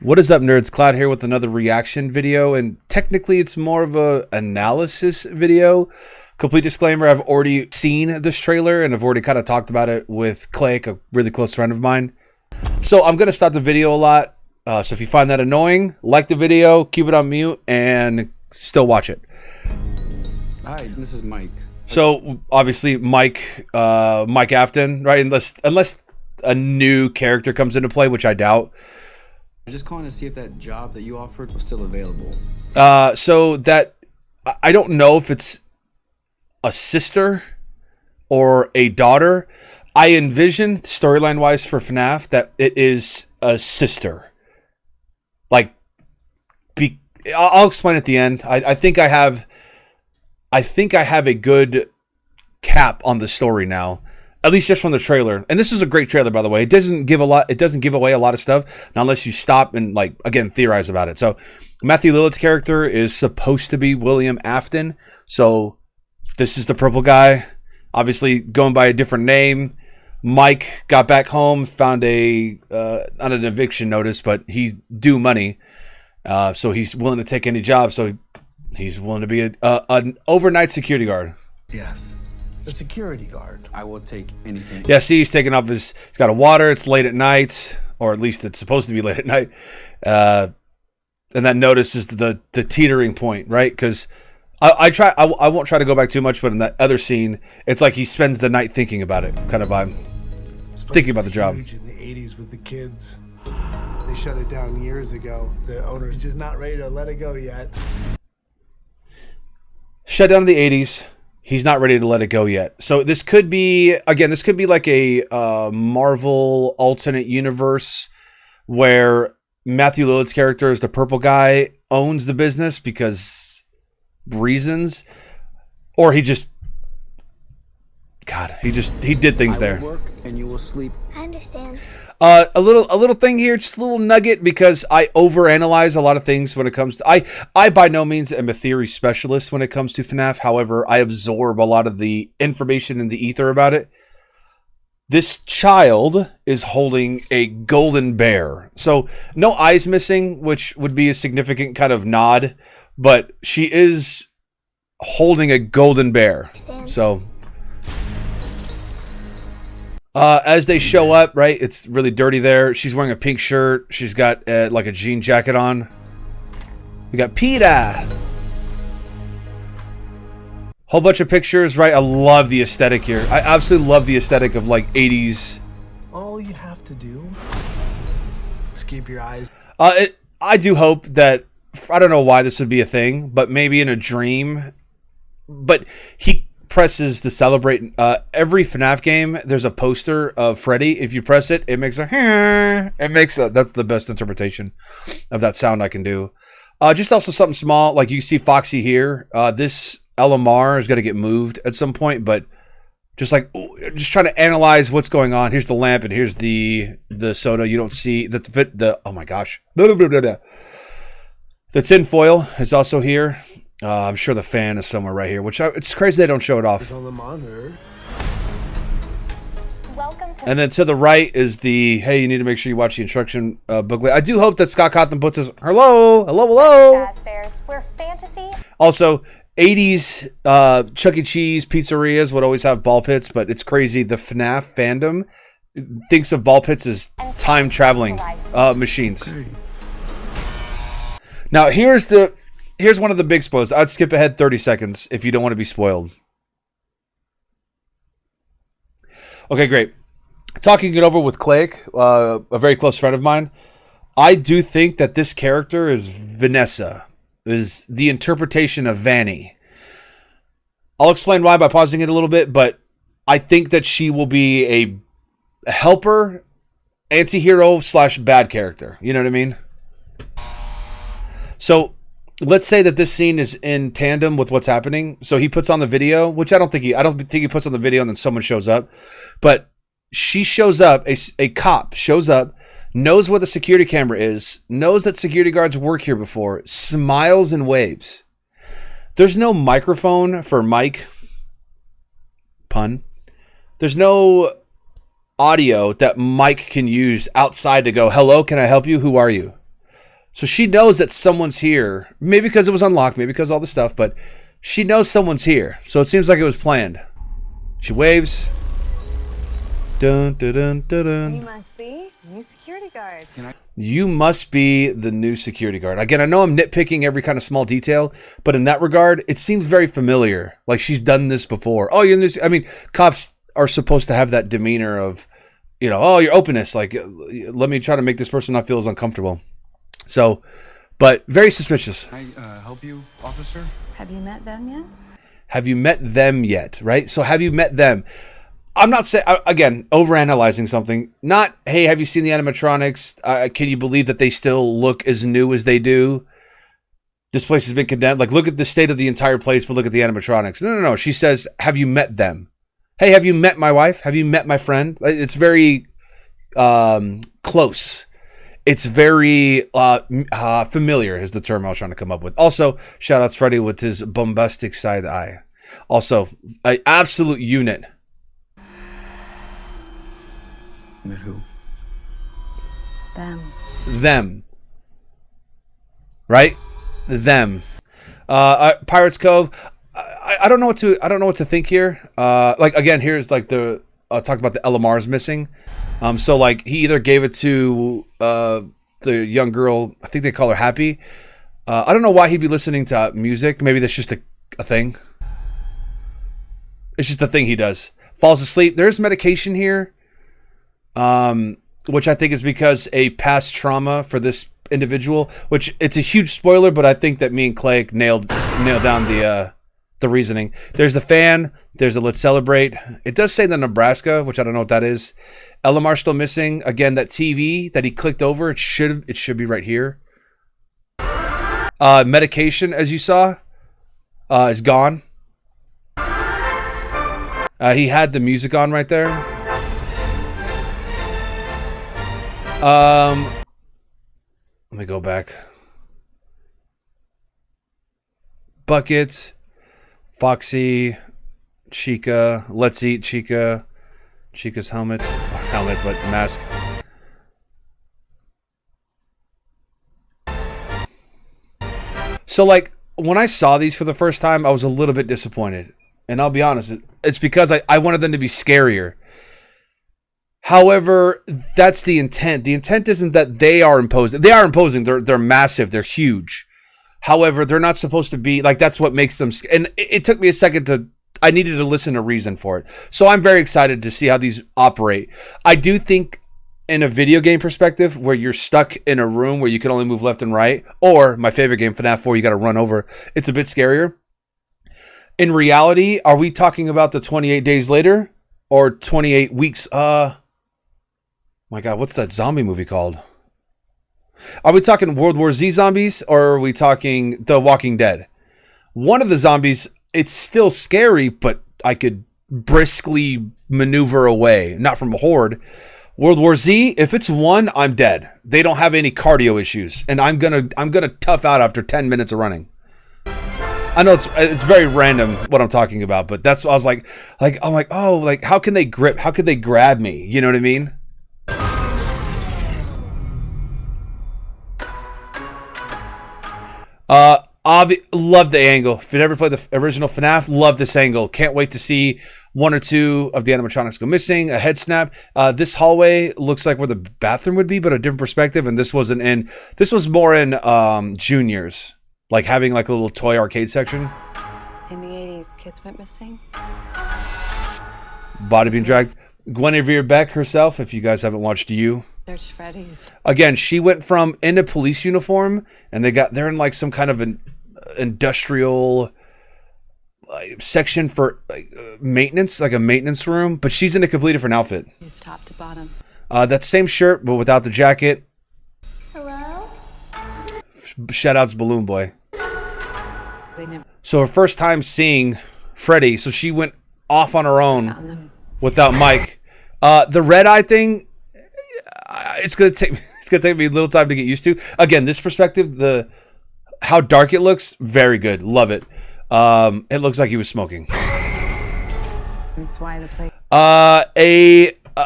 What is up, nerds? Cloud here with another reaction video, and technically it's more of a analysis video. Complete disclaimer, I've already seen this trailer and I've already kind of talked about it with Clay, a really close friend of mine. So I'm going to stop the video a lot. So if you find that annoying, like the video, keep it on mute, and still watch it. Hi, this is Mike. So obviously Mike Afton, right? Unless a new character comes into play, which I doubt. I'm just calling to see if that job that you offered was still available. So that I don't know if it's a sister or a daughter. I envision storyline wise for FNAF that it is a sister. Like, I'll explain at the end. I think I have a good cap on the story now. At least just from the trailer. And this is a great trailer, by the way. It doesn't give away a lot of stuff, not unless you stop and, like, again, theorize about it. So Matthew Lillard's character is supposed to be William Afton. So this is the purple guy, obviously going by a different name. Mike got back home, found not an eviction notice, but he's due money. So he's willing to take any job. So he's willing to be an overnight security guard. Yes. A security guard. I will take anything. Yeah, see, he's taking off he's got a water, it's late at night, or at least it's supposed to be late at night. And that notice is the teetering point, right? Because I won't try to go back too much, but in that other scene, it's like he spends the night thinking about it, kind of vibe. Thinking about the job. In the 80s with the kids. They shut it down years ago. The owner's just not ready to let it go yet. Shut down in the 80s. He's not ready to let it go yet. So this could be, again, this could be like a Marvel alternate universe where Matthew Lillard's character is the purple guy, owns the business because reasons, or he just, God, he did things there. Work and you will sleep. I understand. A little thing here, just a little nugget, because I overanalyze a lot of things when it comes to I by no means am a theory specialist when it comes to FNAF. However, I absorb a lot of the information in the ether about it. This child is holding a golden bear. So no eyes missing, which would be a significant kind of nod, but she is holding a golden bear. So as they show up, right, it's really dirty there. She's wearing a pink shirt. She's got like a jean jacket on. We got PETA. Whole bunch of pictures, right? I love the aesthetic here. I absolutely love the aesthetic of like 80s. All you have to do is keep your eyes. I do hope that, I don't know why this would be a thing, but maybe in a dream. But he presses the celebrate. Every FNAF game, there's a poster of Freddy. If you press it, it makes that's the best interpretation of that sound I can do. Just also something small, like you see Foxy here. This LMR is going to get moved at some point, but just trying to analyze what's going on. Here's the lamp, and here's the soda. You don't see the oh my gosh, the tin foil is also here. I'm sure the fan is somewhere right here, which it's crazy they don't show it off. It's on the monitor. And then to the right is the, hey, you need to make sure you watch the instruction booklet. I do hope that Scott Cawthon puts his, hello. We're fantasy. Also, 80s Chuck E. Cheese pizzerias would always have ball pits, but it's crazy. The FNAF fandom thinks of ball pits as time traveling machines. Okay. Now, here's one of the big spoilers. I'd skip ahead 30 seconds if you don't want to be spoiled. Okay, great. Talking it over with Clay, a very close friend of mine, I do think that this character is Vanessa, is the interpretation of Vanny. I'll explain why by pausing it a little bit, but I think that she will be a helper, anti-hero / bad character. You know what I mean? So let's say that this scene is in tandem with what's happening. So he puts on the video, which I don't think he puts on the video and then someone shows up. But she shows up, a cop shows up, knows where the security camera is, knows that security guards work here before, smiles and waves. There's no microphone for Mike. Pun. There's no audio that Mike can use outside to go, hello, can I help you? Who are you? So she knows that someone's here. Maybe because it was unlocked, maybe because of all the stuff, but she knows someone's here. So it seems like it was planned. She waves. Dun, dun, dun, dun, dun. You must be new security guard. You must be the new security guard. Again, I know I'm nitpicking every kind of small detail, but in that regard, it seems very familiar. Like she's done this before. Oh, you're this. I mean, cops are supposed to have that demeanor of, you know, oh, your openness. Like, let me try to make this person not feel as uncomfortable. So, but very suspicious. Can I help you, officer? Have you met them yet? Have you met them yet? Right? So have you met them? I'm not saying, again, overanalyzing something. Not, hey, have you seen the animatronics? Can you believe that they still look as new as they do? This place has been condemned. Like, look at the state of the entire place, but look at the animatronics. No. She says, have you met them? Hey, have you met my wife? Have you met my friend? It's very close. It's very familiar is the term I was trying to come up with. Also, shout outs Freddy with his bombastic side eye. Also, an absolute unit. Met who? Them. Right? Them. Pirates Cove. I don't know what to think here. Like again, here's like the talked about the LMRs missing. So like he either gave it to the young girl, I think they call her Happy. I don't know why he'd be listening to music. Maybe that's just a thing. It's just a thing he does. Falls asleep. There's medication here. Which I think is because a past trauma for this individual, which it's a huge spoiler, but I think that me and Clay nailed down the reasoning. There's the fan. There's a Let's Celebrate. It does say the Nebraska, which I don't know what that is. LMR still missing. Again, that TV that he clicked over, it should be right here. Medication, as you saw, is gone. He had the music on right there. Let me go back. Buckets, Foxy, Chica, Let's Eat Chica, Chica's helmet, but mask. So like when I saw these for the first time, I was a little bit disappointed. And I'll be honest, it's because I wanted them to be scarier. However, that's the intent. The intent isn't that they are imposing. They are imposing. They're massive. They're huge. However, they're not supposed to be like, that's what makes them. And it took me a second I needed to listen to reason for it. So I'm very excited to see how these operate. I do think in a video game perspective where you're stuck in a room where you can only move left and right, or my favorite game, FNAF 4, you got to run over. It's a bit scarier. In reality, are we talking about the 28 days later or 28 weeks? My God, what's that zombie movie called? Are we talking World War Z zombies or are we talking The Walking Dead? One of the zombies, it's still scary, but I could briskly maneuver away, not from a horde. World War Z, if it's one, I'm dead. They don't have any cardio issues, and I'm gonna tough out after 10 minutes of running. I know it's very random what I'm talking about, but that's what I was like I'm like, oh, like how can they grip? How could they grab me? You know what I mean? Love the angle. If you never played the original FNAF, love this angle. Can't wait to see one or two of the animatronics go missing. A head snap. This hallway looks like where the bathroom would be, but a different perspective. And this wasn't in. This was more in juniors, like having like a little toy arcade section. In the 80s, kids went missing. Body being dragged. Guinevere Beck herself. If you guys haven't watched You. Search Freddys. Again, she went from in a police uniform, and they're in like some kind of an industrial section for maintenance, like a maintenance room. But she's in a completely different outfit. He's top to bottom. That same shirt, but without the jacket. Hello? Shout outs Balloon Boy. They never So her first time seeing Freddy, so she went off on her own found them. without Mike. The red eye thing. It's gonna take me a little time to get used to. Again, this perspective, how dark it looks, very good. Love it. It looks like he was smoking. That's why the place.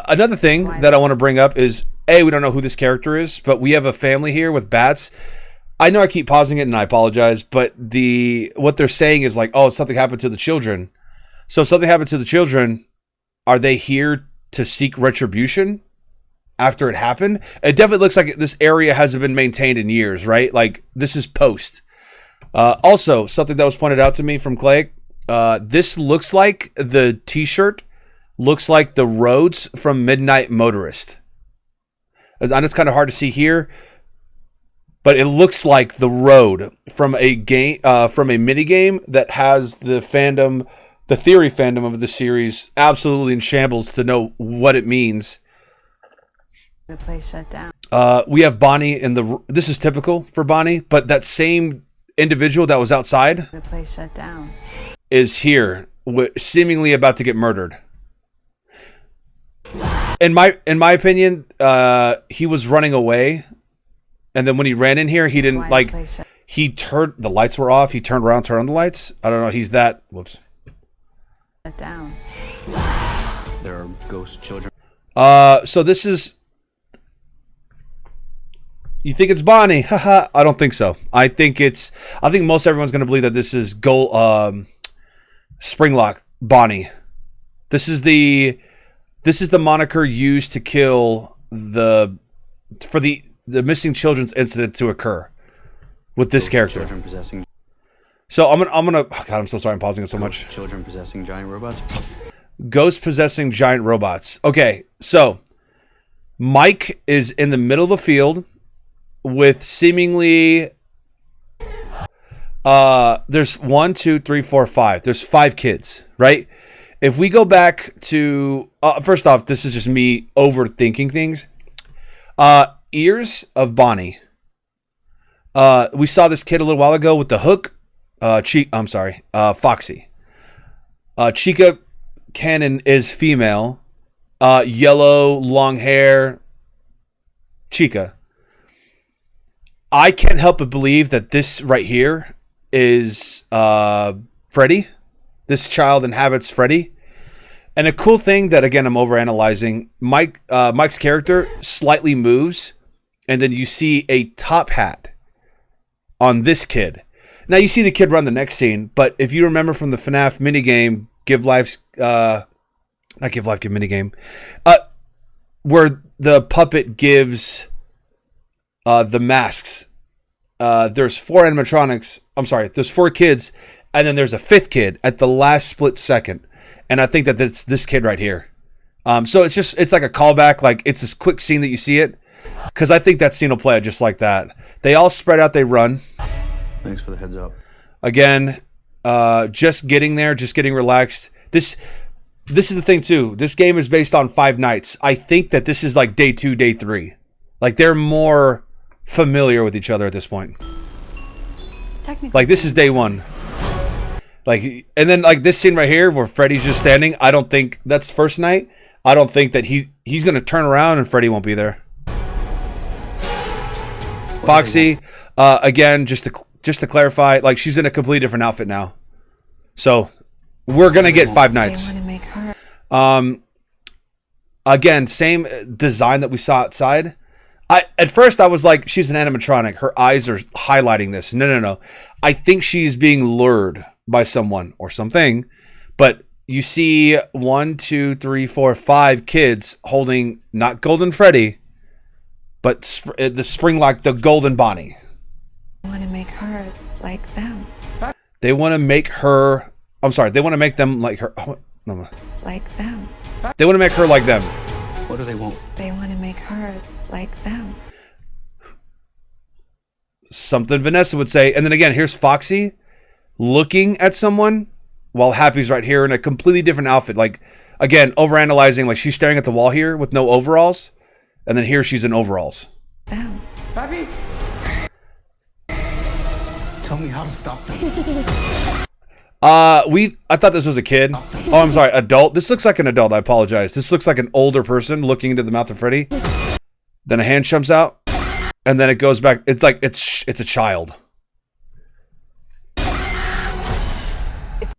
Another thing that I want to bring up is we don't know who this character is, but we have a family here with bats. I know I keep pausing it and I apologize, but what they're saying is like, oh, something happened to the children. So if something happened to the children, are they here to seek retribution after it happened? It definitely looks like this area hasn't been maintained in years, right? Like this is post. Also, something that was pointed out to me from Clay, this looks like the t-shirt looks like the roads from Midnight Motorist. I know it's kind of hard to see here, but it looks like the road from a game, from a mini game that has the fandom, the theory fandom of the series absolutely in shambles to know what it means. The place shut down. We have Bonnie in this is typical for Bonnie, but that same individual that was outside, The place shut down. is here, seemingly about to get murdered. In my opinion, he was running away, and then when he ran in here, he didn't like. He turned the lights were off. He turned around, turned on the lights. I don't know. He's that. Whoops. Shut down. There are ghost children. So this is. You think it's Bonnie? Haha. I don't think so. I think most everyone's going to believe that this is Springlock Bonnie. This is the moniker used to kill the missing children's incident to occur with this character. Children possessing. So I'm gonna. Oh God, I'm so sorry. I'm pausing it so much. Children possessing giant robots. Ghost possessing giant robots. Okay, so Mike is in the middle of a field with seemingly. There's 1, 2, 3, 4, 5. There's 5 kids, right? If we go back to first off, this is just me overthinking things. Ears of Bonnie. We saw this kid a little while ago with the hook. Foxy. Chica Cannon is female. Yellow, long hair. Chica. I can't help but believe that this right here is Freddy. This child inhabits Freddy. And a cool thing that, again, I'm overanalyzing, Mike's character slightly moves, and then you see a top hat on this kid. Now, you see the kid run the next scene, but if you remember from the FNAF minigame, Give Life minigame, where the puppet gives the masks, there's 4 animatronics, there's 4 kids, and then there's a 5th kid at the last split second. And I think that it's this kid right here. So it's like a callback. Like it's this quick scene that you see it. Because I think that scene will play out just like that. They all spread out. They run. Thanks for the heads up. Again, just getting there. Just getting relaxed. This is the thing too. This game is based on 5 nights. I think that this is like day 2, day 3. Like they're more familiar with each other at this point. Technically. Like this is day 1. Like, and then like this scene right here where Freddy's just standing. I don't think that's first night. I don't think that he's gonna turn around and Freddy won't be there. Foxy, again, just to clarify, like she's in a completely different outfit now. So we're gonna get 5 nights. They want to make her. Again, same design that we saw outside. At first I was like, she's an animatronic. Her eyes are highlighting this. No. I think she's being lured by someone or something. But you see 1, 2, 3, 4, 5 kids holding not Golden Freddy, but the Springlock, the Golden Bonnie. They want to make her like them. They want to make her. They want to make them like her. Oh, no. Like them. They want to make her like them. What do they want? They want to make her like them. Something Vanessa would say. And then again, here's Foxy looking at someone while Happy's right here in a completely different outfit. Like, again, overanalyzing. Like, she's staring at the wall here with no overalls. And then here she's in overalls. Them. Happy? Tell me how to stop them. I thought this was a kid. Oh, I'm sorry, adult. This looks like an adult. I apologize. This looks like an older person looking into the mouth of Freddy. Then a hand jumps out, and then it goes back. It's like it's a child. It's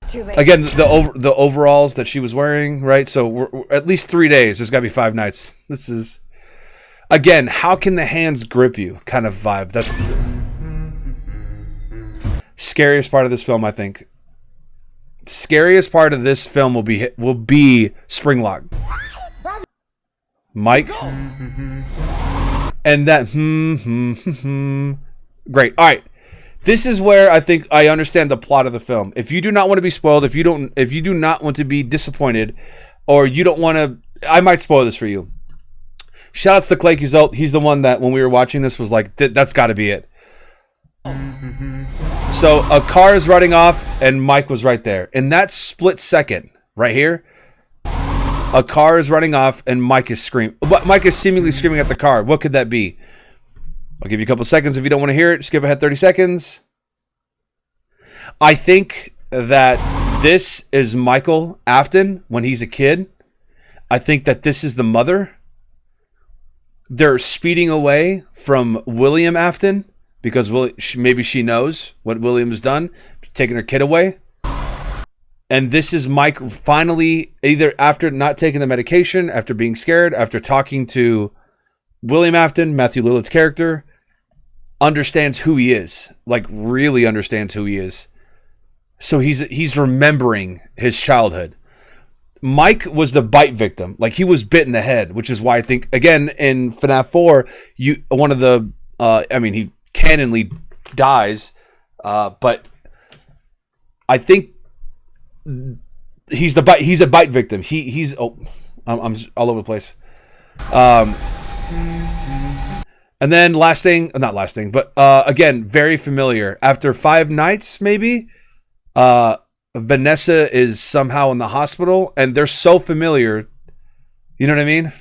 too late. Again, the overalls that she was wearing, right? So we're at least 3 days. There's got to be 5 nights. This is, again, how can the hands grip you? Kind of vibe. That's. Scariest part of this film, I think. Scariest part of this film will be Springlock. Mike. And that great. All right. This is where I think I understand the plot of the film. If you do not want to be spoiled, if you do not want to be disappointed, or you don't want to, I might spoil this for you. Shout out to Clay Cuzelt. He's the one that when we were watching this was like, that's got to be it. So a car is running off and Mike was right there. In that split second right here, a car is running off and Mike is screaming. Mike is seemingly screaming at the car. What could that be? I'll give you a couple seconds. If you don't want to hear it, skip ahead 30 seconds. I think that this is Michael Afton when he's a kid. I think that this is the mother. They're speeding away from William Afton because maybe she knows what William has done, taking her kid away. And this is Mike finally, either after not taking the medication, after being scared, after talking to William Afton, Matthew Lillard's character, understands who he is, like really understands who he is. So he's remembering his childhood. Mike was the bite victim, like he was bit in the head, which is why I think again in FNAF 4, he canonly dies, but I think he's a bite victim. I'm all over the place. And then again, very familiar. After 5 nights, maybe, Vanessa is somehow in the hospital, and they're so familiar. You know what I mean?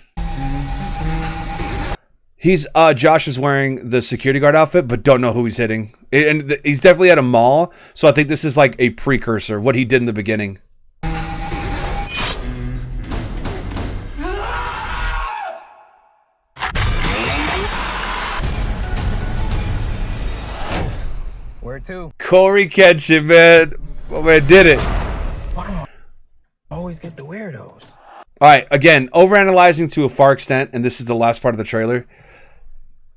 Josh is wearing the security guard outfit, but don't know who he's hitting. And he's definitely at a mall, so I think this is like a precursor, what he did in the beginning. Where to? Corey Kenshin, man. Oh, man, did it. Always get the weirdos. All right, again, overanalyzing to a far extent, and this is the last part of the trailer.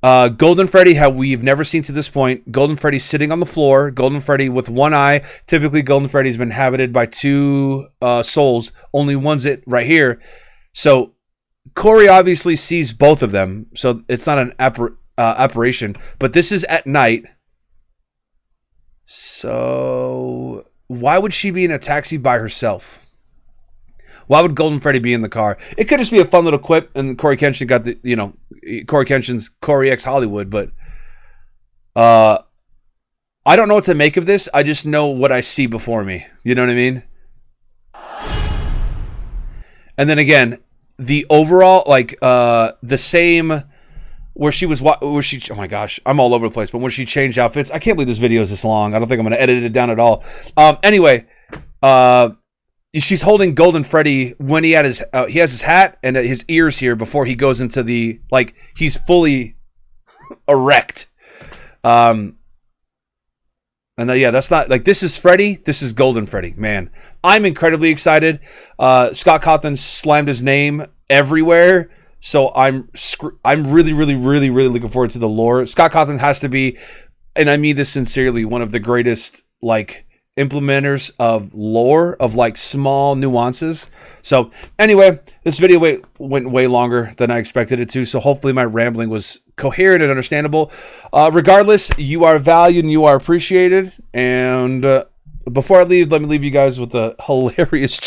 Golden Freddy, how we've never seen to this point. Golden Freddy sitting on the floor. Golden Freddy with one eye. Typically, Golden Freddy's been inhabited by 2 souls. Only one's it right here. So Corey obviously sees both of them. So it's not an apparition. But this is at night. So why would she be in a taxi by herself? Why would Golden Freddy be in the car? It could just be a fun little quip, and Corey Kenshin got Corey Kenshin's Corey X Hollywood, but I don't know what to make of this. I just know what I see before me. You know what I mean? And then again, the overall, the same where she oh my gosh, I'm all over the place, but when she changed outfits, I can't believe this video is this long. I don't think I'm going to edit it down at all. Anyway, she's holding Golden Freddy when he has his hat and his ears here before he goes into the, he's fully erect. And that's not, this is Freddy, this is Golden Freddy, man. I'm incredibly excited. Scott Cawthon slammed his name everywhere. So I'm really, really, really, really looking forward to the lore. Scott Cawthon has to be, and I mean this sincerely, one of the greatest, implementers of lore, of small nuances. So anyway, this video went way longer than I expected it to. So hopefully my rambling was coherent and understandable. Regardless, you are valued and you are appreciated. And before I leave, let me leave you guys with a hilarious